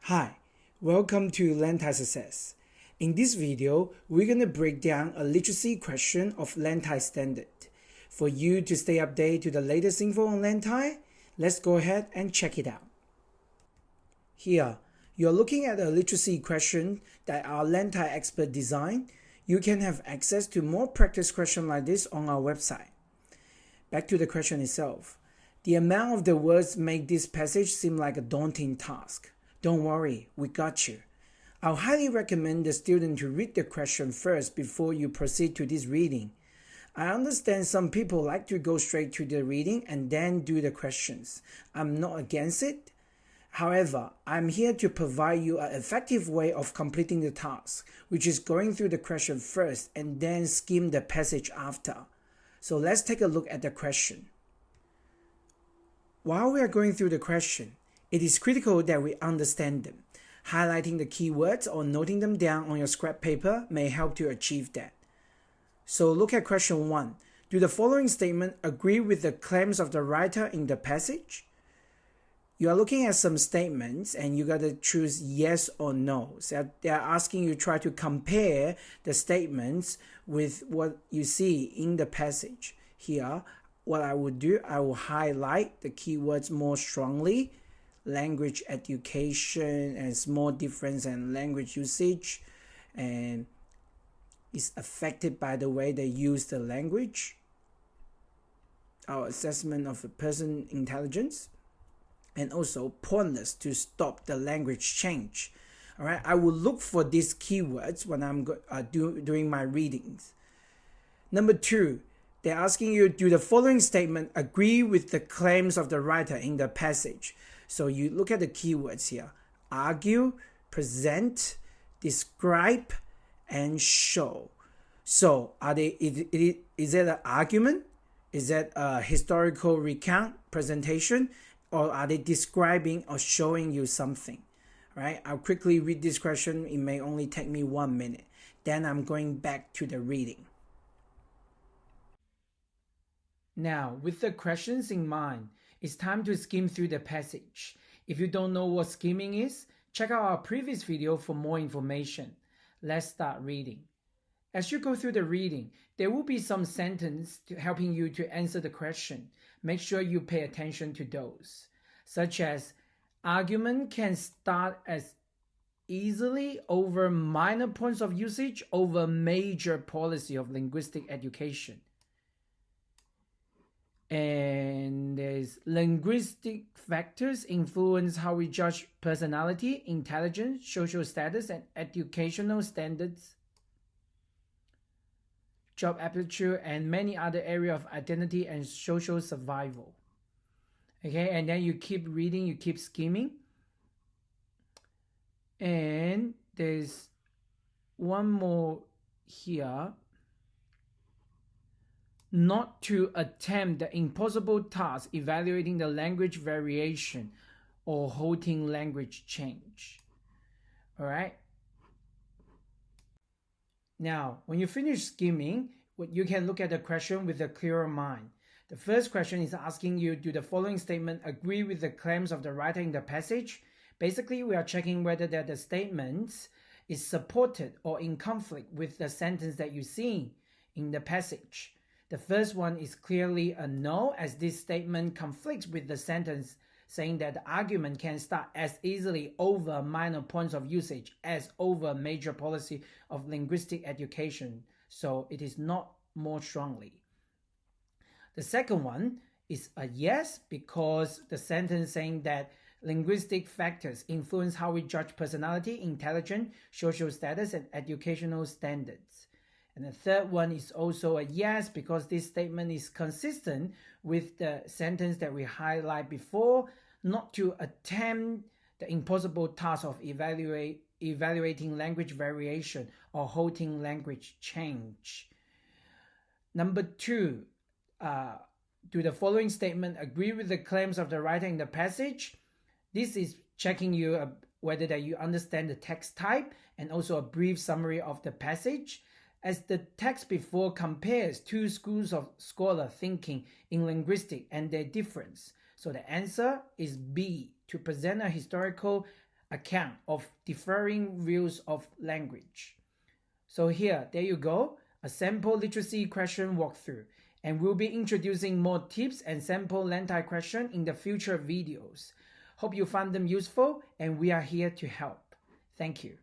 Hi, welcome to LantiteSuccess. In this video, we're going to break down a literacy question of Lantite standard. For you to stay updated to the latest info on Lantite, let's go ahead and check it out. Here, you're looking at a literacy question that our Lantite expert designed. You can have access to more practice questions like this on our website. Back to the question itself. The amount of the words make this passage seem like a daunting task. Don't worry, we got you. I'll highly recommend the student to read the question first before you proceed to this reading. I understand some people like to go straight to the reading and then do the questions. I'm not against it. However, I'm here to provide you an effective way of completing the task, which is going through the question first and then skim the passage after. So let's take a look at the question. While we are going through the question, it is critical that we understand them. Highlighting the keywords or noting them down on your scrap paper may help to achieve that. So look at question 1. Do the following statement agree with the claims of the writer in the passage? You are looking at some statements and you got to choose yes or no. So they are asking you to try to compare the statements with what you see in the passage. Here, what I would do, I will highlight the keywords more strongly. Language education and small difference in language usage, and is affected by the way they use the language. Our assessment of a person's intelligence, and also pointless to stop the language change. All right, I will look for these keywords when I'm doing my readings. Number 2, they're asking you, do the following statement agree with the claims of the writer in the passage? So you look at the keywords here: argue, present, describe, and show. So is it an argument? Is that a historical recount presentation? Or are they describing or showing you something? Right? I'll quickly read this question. It may only take me 1 minute. Then I'm going back to the reading. Now, with the questions in mind, it's time to skim through the passage. If you don't know what skimming is, check out our previous video for more information. Let's start reading. As you go through the reading, there will be some sentences helping you to answer the question. Make sure you pay attention to those, such as argument can start as easily over minor points of usage over major policy of linguistic education. And there's linguistic factors influence how we judge personality, intelligence, social status, and educational standards, job aptitude, and many other areas of identity and social survival. Okay, and then you keep reading, you keep skimming. And there's one more here. Not to attempt the impossible task evaluating the language variation or halting language change. All right. Now, when you finish skimming, you can look at the question with a clearer mind. The first question is asking you, do the following statement agree with the claims of the writer in the passage? Basically, we are checking whether that the statement is supported or in conflict with the sentence that you see in the passage. The first one is clearly a no, as this statement conflicts with the sentence saying that the argument can start as easily over minor points of usage as over major policy of linguistic education. So it is not more strongly. The second one is a yes, because the sentence saying that linguistic factors influence how we judge personality, intelligence, social status, and educational standards. And the third one is also a yes, because this statement is consistent with the sentence that we highlight before, not to attempt the impossible task of evaluating language variation or halting language change. Number 2, do the following statement agree with the claims of the writer in the passage? This is checking you whether that you understand the text type and also a brief summary of the passage. as the text before compares two schools of scholar thinking in linguistics and their difference. So the answer is B, to present a historical account of differing views of language. So there you go, a sample literacy question walkthrough. And we'll be introducing more tips and sample Lantite questions in the future videos. Hope you found them useful, and we are here to help. Thank you.